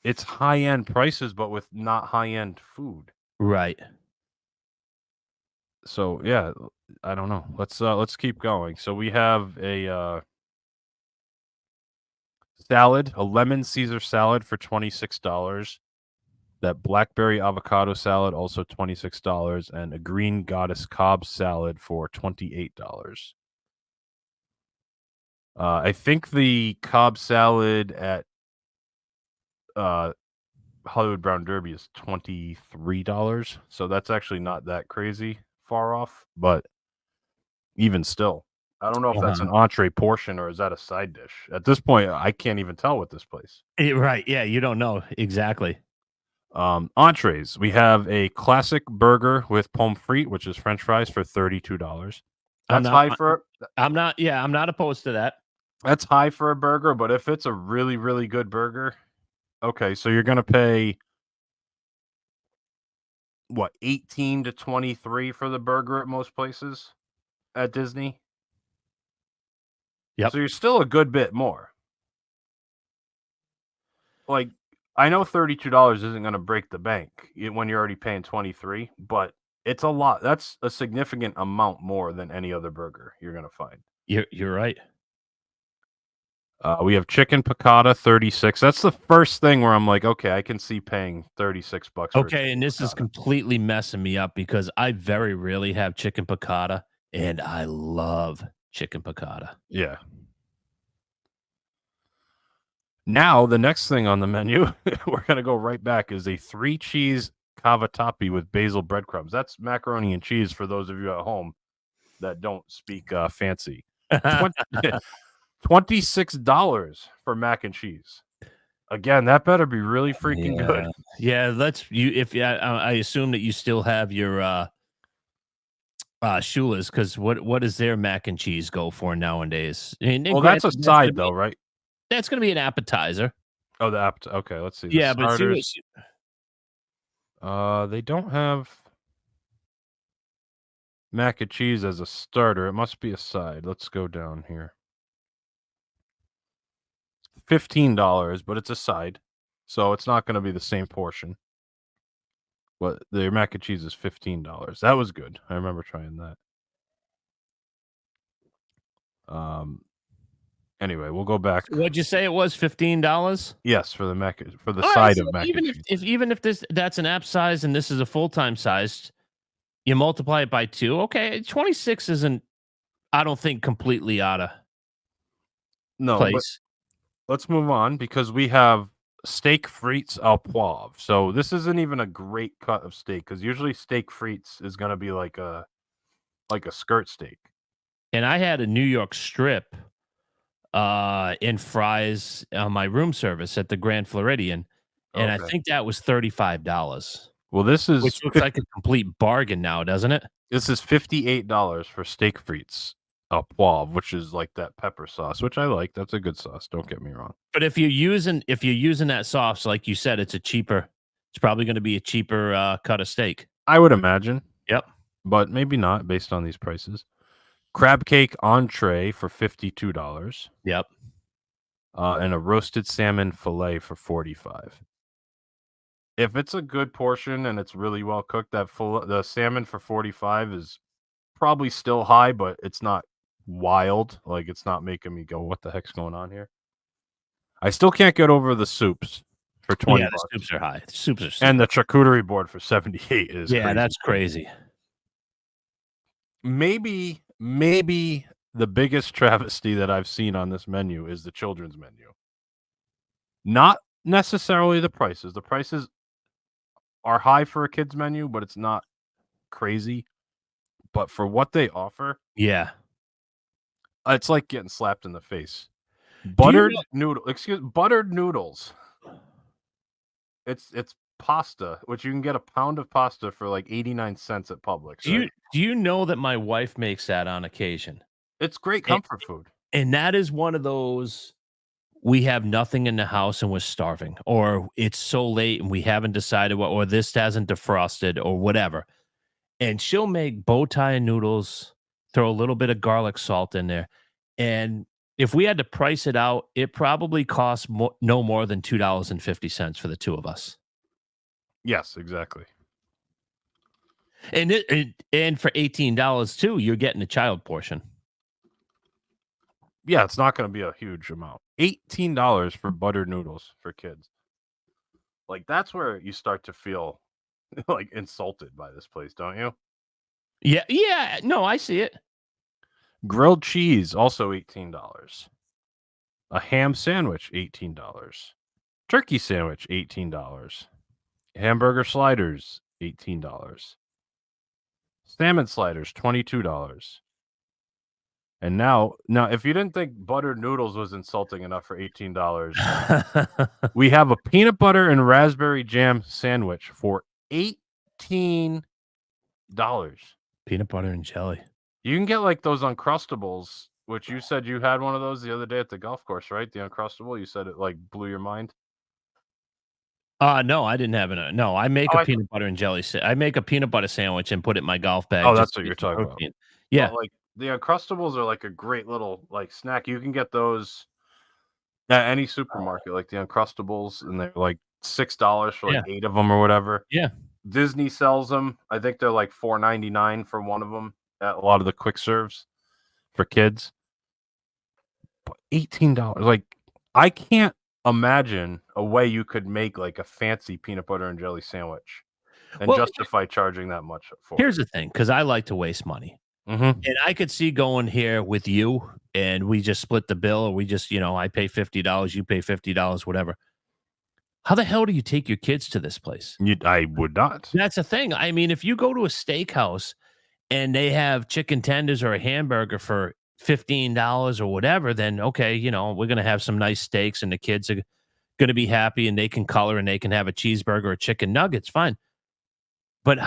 it's high-end prices, but with not high-end food. Right. So yeah, I don't know. Let's keep going. So we have a salad, a lemon Caesar salad for $26. That blackberry avocado salad also $26, and a green goddess Cobb salad for $28. I think the Cobb salad at Hollywood Brown Derby is $23, so that's actually not that crazy far off. But even still, I don't know if that's an entree portion or is that a side dish. At this point, I can't even tell with this place. Right. Yeah, you don't know exactly. Entrees. We have a classic burger with pomme frite, which is French fries for $32. That's high for. I'm not opposed to that. That's high for a burger, but if it's a really, really good burger, okay, so you're gonna pay what 18 to 23 for the burger at most places at Disney. Yep. So you're still a good bit more. Like I know $32 isn't going to break the bank when you're already paying 23, but it's a lot. That's a significant amount more than any other burger you're going to find. You're right. We have chicken piccata, 36. That's the first thing where I'm like, okay, I can see paying $36 bucks. Okay, and this is completely messing me up because I very rarely have chicken piccata, and I love chicken piccata. Yeah. Now, the next thing on the menu, we're going to go right back, is a 3-cheese cavatappi with basil breadcrumbs. That's macaroni and cheese for those of you at home that don't speak fancy. $26 for mac and cheese. Again, that better be really freaking good. Yeah, I assume that you still have your Shula's, because what does their mac and cheese go for nowadays? And Well, that's a granted, side though, right? that's gonna be an appetizer. Oh, the app. Okay, let's see. The Yeah, but starters. They don't have mac and cheese as a starter. It must be a side. Let's go down here. $15, but it's a side, so it's not going to be the same portion. But their mac and cheese is $15. That was good. I remember trying that. Anyway, we'll go back. What'd you say it was? $15? Yes, for the All right, side so of mac even and if cheese. even if that's an app size and this is a full-time size, you multiply it by 2. Okay, 26 isn't, I don't think, completely out of No, but place. let's move on because we have steak frites au poivre. So this isn't even a great cut of steak because usually steak frites is going to be like a skirt steak. And I had a New York strip in fries on my room service at the Grand Floridian, and I Okay. think that was $35. Well, this is Which looks like a complete bargain now, doesn't it? This is $58 for steak frites au poivre, which is like that pepper sauce, which I like. That's a good sauce. Don't get me wrong. But if you're using that sauce, like you said, it's probably going to be a cheaper cut of steak. I would imagine. Yep. But maybe not based on these prices. Crab cake entree for $52. Yep. And a roasted salmon fillet for $45. If it's a good portion and it's really well cooked, the salmon for $45 is probably still high, but it's not wild. Like, it's not making me go, what the heck's going on here? I still can't get over the soups for $20. Yeah, the soups are high. The soups are And the charcuterie board for $78 is yeah, crazy. that's crazy. Maybe the biggest travesty that I've seen on this menu is the children's menu. Not necessarily the prices. The prices are high for a kid's menu, but it's not crazy. But for what they offer, Yeah. it's like getting slapped in the face. Buttered know- buttered noodles. It's pasta, which you can get a pound of pasta for like 89 cents at Publix. Do Right? you know that my wife makes that on occasion? It's great comfort food. And that is one of those, we have nothing in the house and we're starving, or it's so late and we haven't decided what, or this hasn't defrosted or whatever. And she'll make bow tie noodles, throw a little bit of garlic salt in there. And if we had to price it out, it probably costs no more than $2.50 for the two of us. Yes, exactly. And and for $18 too, you're getting a child portion. Yeah, it's not going to be a huge amount. $18 for buttered noodles for kids. Like, that's where you start to feel like insulted by this place, don't you? Yeah, no, I see it. Grilled cheese, also $18. A ham sandwich, $18. Turkey sandwich, $18. Hamburger sliders, $18. Salmon sliders, $22. And now, if you didn't think buttered noodles was insulting enough for $18, we have a peanut butter and raspberry jam sandwich for $18. Peanut butter and jelly. You can get like those Uncrustables, which you said you had one of those the other day at the golf course, right? The Uncrustable. You said it like blew your mind. No, I didn't have it. No, I make a peanut butter and jelly. I make a peanut butter sandwich and put it in my golf bag. Oh, that's what you're talking about. Yeah, But, like, the Uncrustables are like a great little like snack. You can get those at any supermarket, like the Uncrustables, and they're like $6 for like 8 of them or whatever. Yeah. Disney sells them. I think they're like $4.99 for one of them at a lot of the quick serves for kids. But $18, like, I can't imagine a way you could make like a fancy peanut butter and jelly sandwich and justify charging that much for Here's the thing, because I like to waste money. Mm-hmm. And I could see going here with you and we just split the bill, or we just, I pay $50, you pay $50, whatever. How the hell do you take your kids to this place? I would not. That's the thing. I mean, if you go to a steakhouse and they have chicken tenders or a hamburger for $15 or whatever, then okay, we're going to have some nice steaks and the kids are going to be happy and they can color and they can have a cheeseburger or chicken nuggets. Fine. But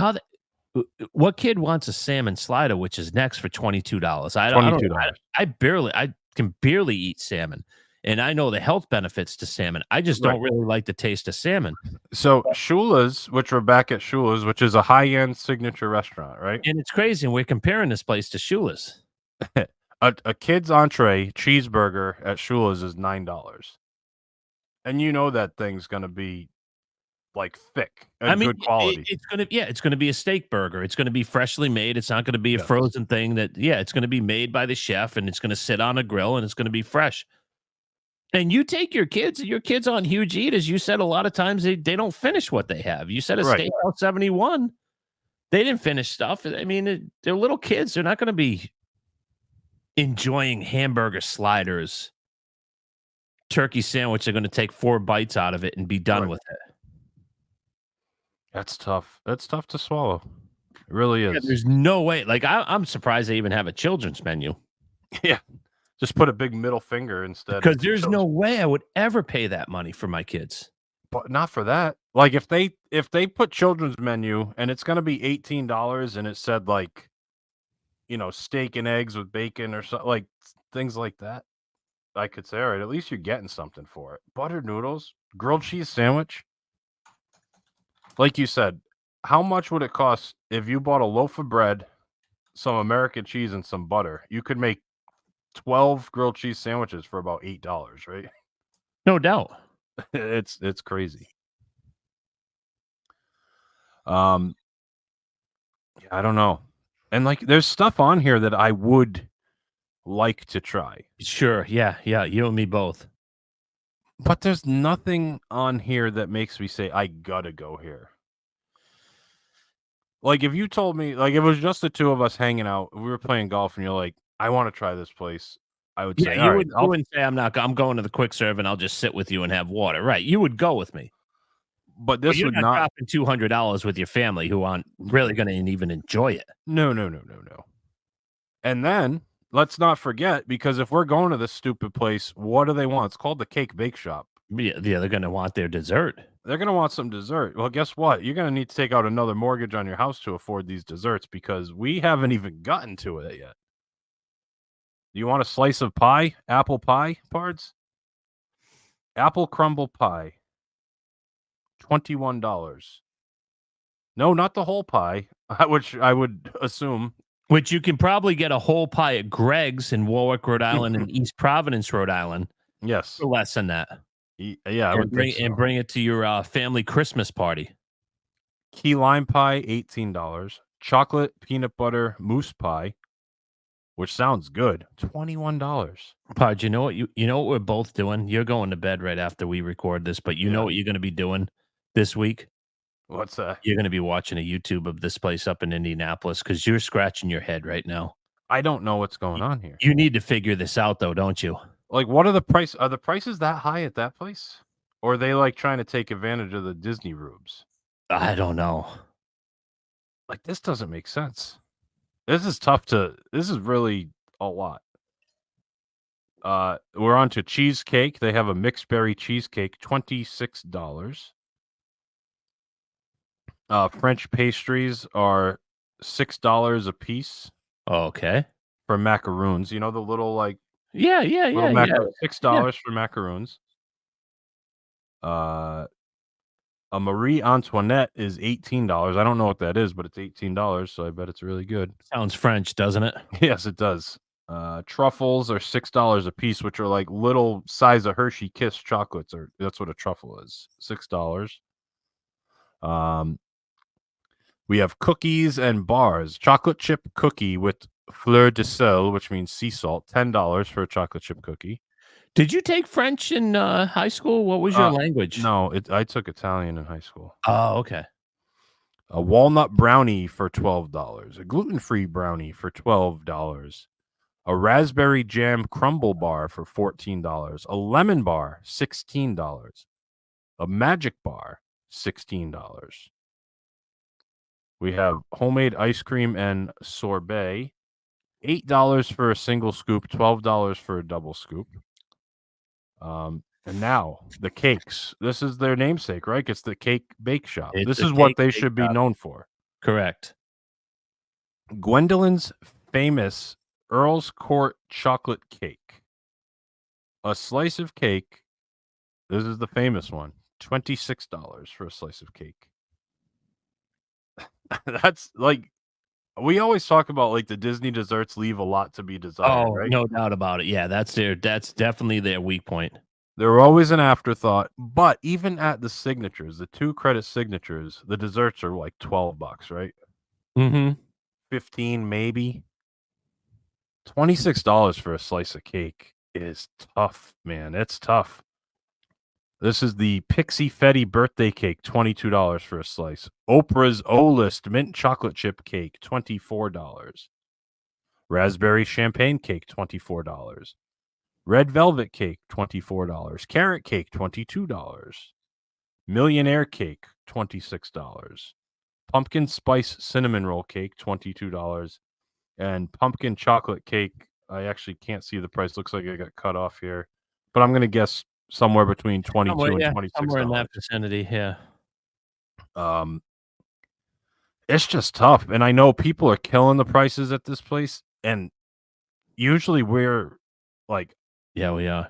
What kid wants a salmon slider, which is next for $22? I don't. $22. I can barely eat salmon, and I know the health benefits to salmon. I just Right. don't really like the taste of salmon. So Shula's, which we're back at Shula's, which is a high-end signature restaurant, right? And it's crazy, and we're comparing this place to Shula's. A kid's entree cheeseburger at Shula's is $9. And you know that thing's gonna be like thick and good quality. It's gonna be a steak burger. It's gonna be freshly made. It's not gonna be a Yes. frozen thing it's gonna be made by the chef, and it's gonna sit on a grill, and it's gonna be fresh. And you take your kids on huge eaters. You said a lot of times they don't finish what they have. You said a Right. Steakhouse 71. They didn't finish stuff. I mean, they're little kids. They're not gonna be enjoying hamburger sliders, turkey sandwich. They're gonna take 4 bites out of it and be done Right. with it. That's tough. That's tough to swallow. It really Yeah, is. there's no way. Like I'm surprised they even have a children's menu. Yeah. Just put a big middle finger instead. Because there's no way I would ever pay that money for my kids. But not for that. Like if they put children's menu and it's gonna be $18 and it said like, steak and eggs with bacon or something like things like that, I could say, all right, at least you're getting something for it. Buttered noodles, grilled cheese sandwich. Like you said, how much would it cost if you bought a loaf of bread, some American cheese, and some butter? You could make 12 grilled cheese sandwiches for about $8, right? No doubt. It's crazy. Yeah, I don't know. And like there's stuff on here that I would like to try. Sure. Yeah. You and me both. But there's nothing on here that makes me say I gotta go here. Like if you told me, like if it was just the two of us hanging out, we were playing golf, and you're like, I want to try this place, I would say, Yeah, all right, you wouldn't say I'm going to the quick serve and I'll just sit with you and have water. Right. You would go with me. but But this you're would not not. dropping $200 with your family who aren't really going to even enjoy it. No. And then let's not forget, because if we're going to this stupid place, what do they want? It's called the Cake Bake Shop. Yeah, they're going to want their dessert. They're going to want some dessert. Well, guess what? You're going to need to take out another mortgage on your house to afford these desserts, because we haven't even gotten to it yet. Do you want a slice of pie? Apple pie, Pards? Apple crumble pie. $21. No, not the whole pie, which I would assume. Which you can probably get a whole pie at Greg's in Warwick, Rhode Island, and East Providence, Rhode Island, Yes. for less than that. Yeah, I would think so. And bring it to your family Christmas party. Key lime pie, $18. Chocolate peanut butter mousse pie, which sounds good, $21. Pod, you know what we're both doing? You're going to bed right after we record this, but you know what you're going to be doing this week? What's that? You're going to be watching a YouTube of this place up in Indianapolis because you're scratching your head right now. I don't know what's going on here. You need to figure this out, though, don't you? Like, what are the price? Are the prices that high at that place? Or are they like trying to take advantage of the Disney rubes? I don't know. Like, this doesn't make sense. This is really a lot. We're on to cheesecake. They have a mixed berry cheesecake, $26. French pastries are $6 a piece Okay. for macaroons. You know, the little like Yeah. $6 for macaroons. A Marie Antoinette is $18. I don't know what that is, but it's $18, so I bet it's really good. Sounds French, doesn't it? Yes, it does. Truffles are $6 a piece, which are like little size of Hershey Kiss chocolates, or that's what a truffle is. $6. We have cookies and bars. Chocolate chip cookie with fleur de sel, which means sea salt, $10 for a chocolate chip cookie. Did you take French in high school? What was your language? No, I took Italian in high school. Oh, okay. A walnut brownie for $12. A gluten-free brownie for $12. A raspberry jam crumble bar for $14. A lemon bar, $16. A magic bar, $16. We have homemade ice cream and sorbet, $8 for a single scoop, $12 for a double scoop. And now the cakes. This is their namesake, right? It's the Cake Bake Shop. It's This the is what Cake they Bake should be Shop. known for. Correct. Gwendolyn's famous Earl's Court chocolate cake. A slice of cake. This is the famous one. $26 for a slice of cake. That's like, we always talk about like the Disney desserts leave a lot to be desired, Oh, right? no doubt about it. Yeah, that's definitely their weak point. They're always an afterthought, but even at the signatures, the 2 credit signatures, the desserts are like $12, right? Mm-hmm. 15 maybe. $26 for a slice of cake is tough, man. It's tough. This is the Pixie Fetty birthday cake, $22 for a slice. Oprah's O-List mint chocolate chip cake, $24. Raspberry champagne cake, $24. Red velvet cake, $24. Carrot cake, $22. Millionaire cake, $26. Pumpkin spice cinnamon roll cake, $22. And pumpkin chocolate cake, I actually can't see the price. Looks like it got cut off here. But I'm going to guess somewhere between 22 Somewhere, and yeah, $26. somewhere in that vicinity. Yeah. It's just tough. And I know people are killing the prices at this place. And usually we're like Yeah, we are.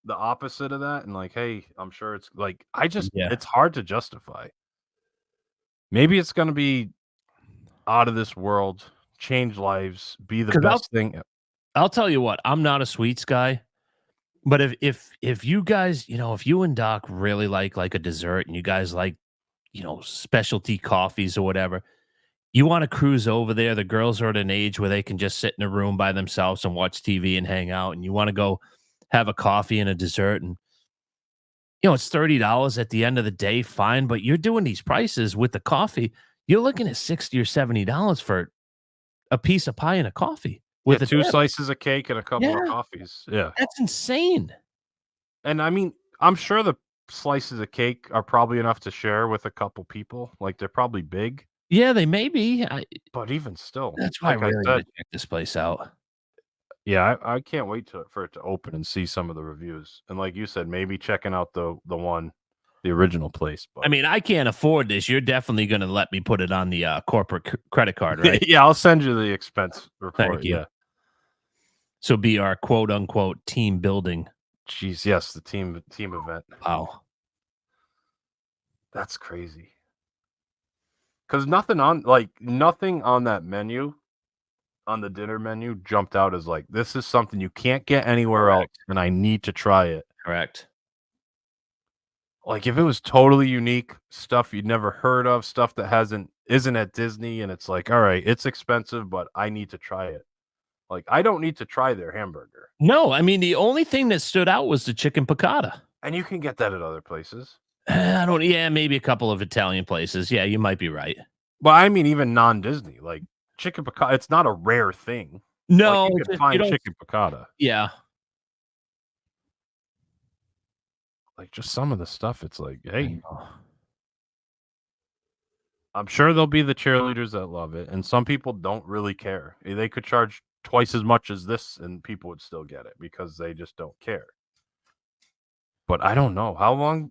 the opposite of that. And like, hey, I'm sure it's like, Yeah. it's hard to justify. Maybe it's going to be out of this world, change lives, be the 'Cause best thing. I'll tell you what, I'm not a sweets guy, but if you guys, if you and Doc really like a dessert and you guys like, specialty coffees or whatever, you want to cruise over there. The girls are at an age where they can just sit in a room by themselves and watch TV and hang out, and you want to go have a coffee and a dessert, and it's $30 at the end of the day, fine, but you're doing these prices with the coffee, you're looking at $60 or $70 for a piece of pie and a coffee with a 2 dip. slices of cake and a couple of Yeah. coffees. Yeah. That's insane. And I mean, I'm sure the slices of cake are probably enough to share with a couple people. Like they're probably big, Yeah, they may be. but even still, That's why I like I really said, want to check this place out. yeah, I can't wait for it to open and see some of the reviews. And like you said, maybe checking out the original place. But I mean, I can't afford this. You're definitely going to let me put it on the corporate credit card, right? yeah, I'll send you the expense report. Thank you. Yeah. So be our quote unquote team building. Jeez, yes, the team event. Wow. That's crazy. Because nothing on that menu, on the dinner menu, jumped out as like, this is something you can't get anywhere else, and I need to try it. Correct. Like if it was totally unique stuff you'd never heard of, stuff that isn't at Disney, and it's like, all right, it's expensive, but I need to try it. Like I don't need to try their hamburger. No, I mean, the only thing that stood out was the chicken piccata. And you can get that at other places. Yeah, maybe a couple of Italian places. Yeah, you might be right. But I mean, even non-Disney, like chicken piccata, it's not a rare thing. No, Like, you can find chicken piccata. Yeah. Like just some of the stuff, it's like, hey, I'm sure there'll be the cheerleaders that love it, and some people don't really care. They could charge twice as much as this, and people would still get it because they just don't care. But I don't know how long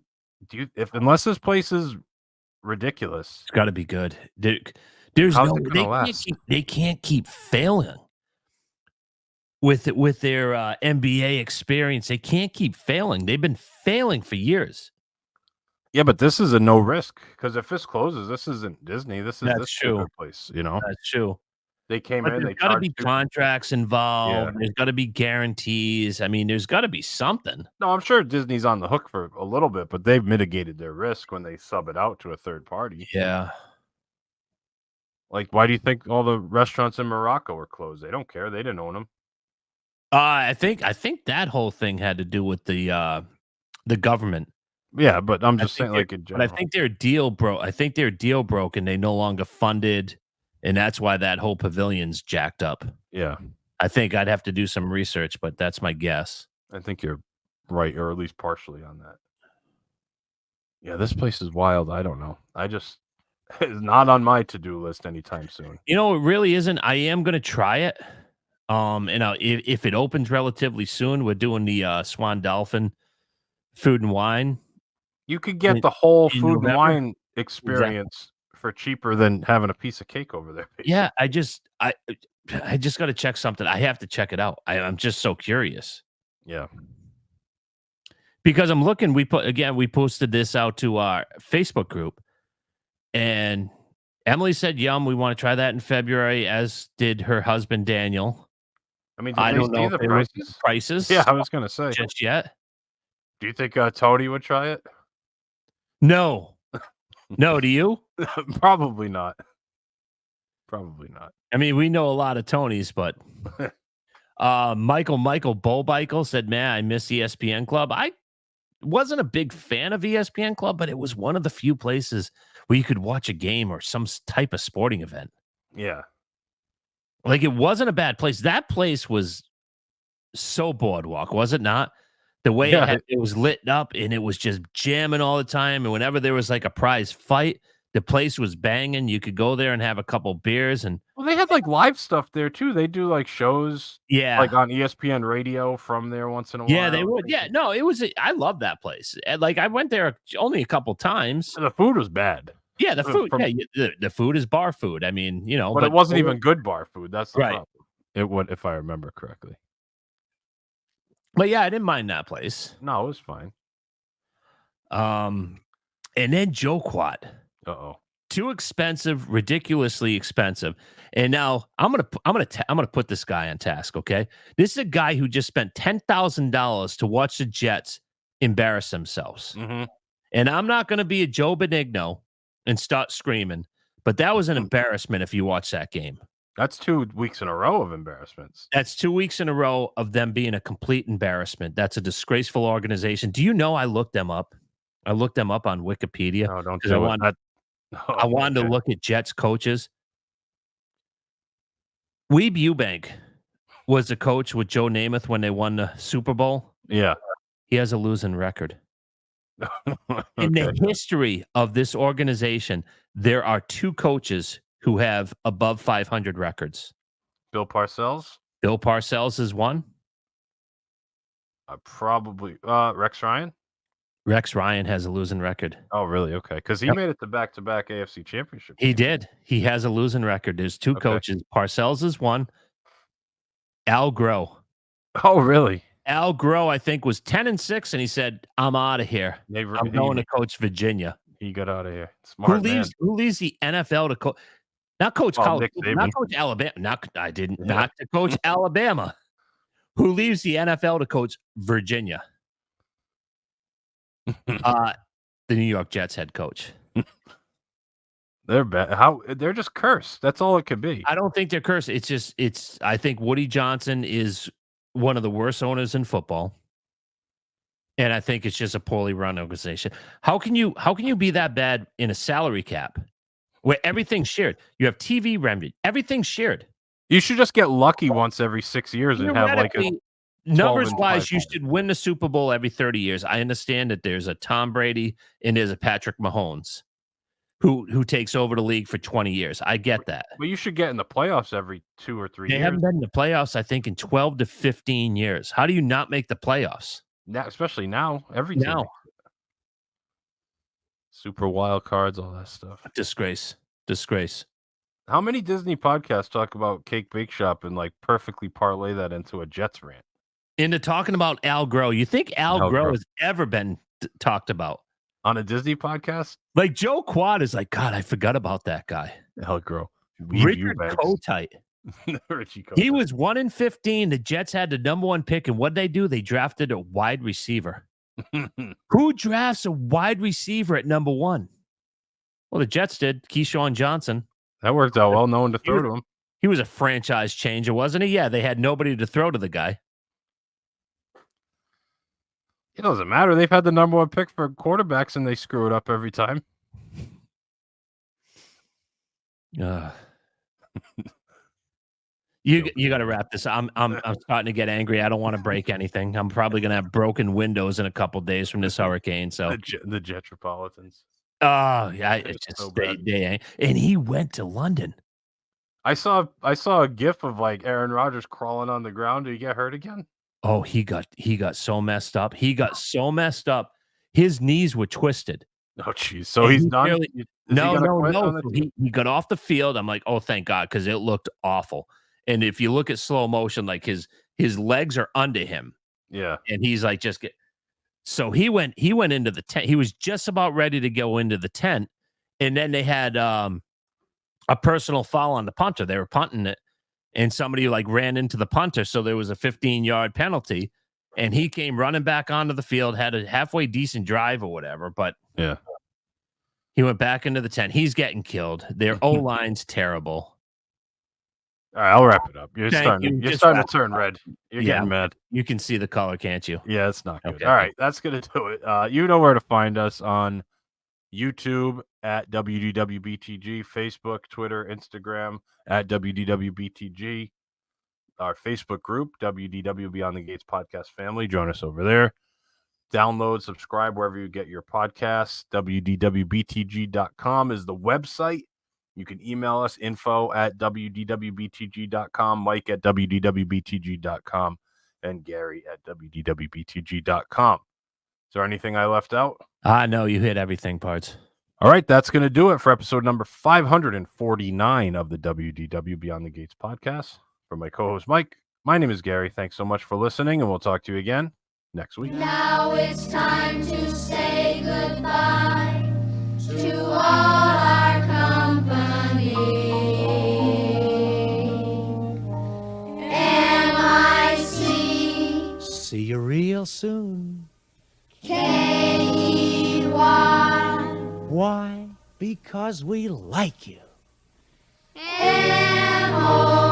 unless this place is ridiculous. It's got to be good. There's How's no it gonna last? They can't keep failing with their NBA experience. They can't keep failing. They've been failing for years. Yeah, but this is a no risk because if this closes, this isn't Disney. This is That's true. stupid place. That's true. They came But in. there's They got to charged be people. contracts involved. Yeah. There's got to be guarantees. I mean, there's got to be something. No, I'm sure Disney's on the hook for a little bit, but they've mitigated their risk when they sub it out to a third party. Yeah. Like, why do you think all the restaurants in Morocco are closed? They don't care. They didn't own them. I think that whole thing had to do with the government. Yeah, but I'm just think saying, like, in But I general. think their deal broke. I think their deal broke, and they no longer funded, and that's why that whole pavilion's jacked up. Yeah, I think I'd have to do some research, but that's my guess. I think you're right, or at least partially on that. Yeah, this place is wild. I don't know. It's not on my to-do list anytime soon. It really isn't. I am going to try it. And if it opens relatively soon, we're doing the Swan Dolphin Food and Wine. You could get the whole in food and November? wine experience for cheaper than having a piece of cake over there. Yeah, I just got to check something. I have to check it out. I'm just so curious. Yeah. Because I'm looking, we posted this out to our Facebook group, and Emily said, "Yum, we want to try that in February," as did her husband Daniel. I mean, I did don't they know see if the they looked at prices? the prices. Yeah, I was gonna say. Just yet. Do you think Tony would try it? No, no. Do you? Probably not. Probably not. I mean, we know a lot of Tonys, but Michael Bobikel said, "Man, I miss ESPN Club." I wasn't a big fan of ESPN Club, but it was one of the few places where you could watch a game or some type of sporting event. Yeah. Like, it wasn't a bad place. That place was so boardwalk, was it not? The way it was lit up, and it was just jamming all the time. And whenever there was like a prize fight, the place was banging. You could go there and have a couple beers. And Well, they had like live stuff there too. They do like shows, yeah, like on ESPN radio from there once in a while. yeah, they would. Yeah, no, it was. I love that place. And, like, I went there only a couple times. The food was bad. Yeah, the food. The food is bar food. I mean, you know, but it wasn't even good bar food. That's the problem. It would, if I remember correctly. But yeah, I didn't mind that place. No, it was fine. And then Joe Quad. Uh-oh. Too expensive, ridiculously expensive. And now I'm gonna put this guy on task. Okay, this is a guy who just spent $10,000 to watch the Jets embarrass themselves. Mm-hmm. And I'm not gonna be a Joe Benigno and start screaming, but that was an embarrassment if you watch that game. That's 2 weeks in a row of embarrassments. That's 2 weeks in a row of them being a complete embarrassment. That's a disgraceful organization. Do you know I looked them up? I looked them up on Wikipedia. No, don't because do I it. wanted, I wanted to look at Jets coaches. Weeb Eubank was the coach with Joe Namath when they won the Super Bowl. Yeah. He has a losing record. In the history of this organization, there are 2 coaches who have above 500 records. Bill Parcells? Bill Parcells is one. Probably Rex Ryan? Rex Ryan has a losing record. Oh, really? Okay. Because he made it to back-to-back AFC championship He games. did. He has a losing record. There's 2 coaches. Parcells is one. Al Groh. Oh, really? Al Groh, I think, was 10-6, and he said, "I'm out of here. I'm going to coach Virginia." He got out of here. Smart man. Who leaves the NFL to coach? Not coach college, Nick not Saban. coach Alabama. Not to coach Alabama. Who leaves the NFL to coach Virginia? The New York Jets head coach. They're bad. They're just cursed. That's all it could be. I don't think they're cursed. I think Woody Johnson is one of the worst owners in football. And I think it's just a poorly run organization. How can you be that bad in a salary cap where everything's shared? You have TV revenue, everything's shared. You should just get lucky once every 6 years and have like a numbers wise, you should win the Super Bowl every 30 years. I understand that there's a Tom Brady and there's a Patrick Mahomes who takes over the league for 20 years. I get that. But you should get in the playoffs every 2 or 3 years. They haven't been in the playoffs, I think, in 12 to 15 years. How do you not make the playoffs? Now, especially now, every team. Now. Super wild cards, all that stuff. Disgrace. How many Disney podcasts talk about Cake Bake Shop and like perfectly parlay that into a Jets rant? Into talking about Al Groh. You think Al Groh has ever been talked about? On a Disney podcast? Like Joe Quad is like, God, I forgot about that guy. Al Groh. Richard Kotite. He was 1-15. The Jets had the number 1 pick, and what'd they do? They drafted a wide receiver. Who drafts a wide receiver at number 1? Well, the Jets did. Keyshawn Johnson. That worked out well. No one to throw to him. He was a franchise changer, wasn't he? Yeah, they had nobody to throw to the guy. It doesn't matter. They've had the number 1 pick for quarterbacks, and they screw it up every time. You got to wrap this. I'm starting to get angry. I don't want to break anything. I'm probably gonna have broken windows in a couple of days from this hurricane. So the Jetropolitans. Oh yeah, it's just so they and he went to London. I saw a gif of like Aaron Rodgers crawling on the ground. Did he get hurt again? Oh, he got so messed up. He got so messed up. His knees were twisted. Oh, jeez. So he's done. Is he No, gonna no, quit no. on the So team? he got off the field. I'm like, oh, thank God, because it looked awful. And if you look at slow motion, like his legs are under him, Yeah. and he's like just get. So he went into the tent. He was just about ready to go into the tent, and then they had a personal foul on the punter. They were punting it, and somebody like ran into the punter, so there was a 15-yard penalty. And he came running back onto the field, had a halfway decent drive or whatever, but Yeah. he went back into the tent. He's getting killed. Their O-line's terrible. All right, I'll wrap it up. You're Thank starting. you. You're Just starting wrap to turn red. You're Yeah. getting mad. You can see the color, can't you? Yeah, it's not good. Okay. All right, that's gonna do it. You know where to find us on YouTube at WDWBTG, Facebook, Twitter, Instagram at WDWBTG. Our Facebook group, WDW Beyond the Gates Podcast Family. Join us over there. Download, subscribe wherever you get your podcasts. WDWBTG.com is the website. You can email us info at WDWBTG.com, Mike at WDWBTG.com, and Gary at WDWBTG.com. Is there anything I left out? No, you hit everything, Parts. All right, that's going to do it for episode number 549 of the WDW Beyond the Gates podcast. For my co-host, Mike, my name is Gary. Thanks so much for listening, and we'll talk to you again next week. Now it's time to say goodbye to all our company. M-I-C See you real soon. K-E-Y Why? Because we like you. M-O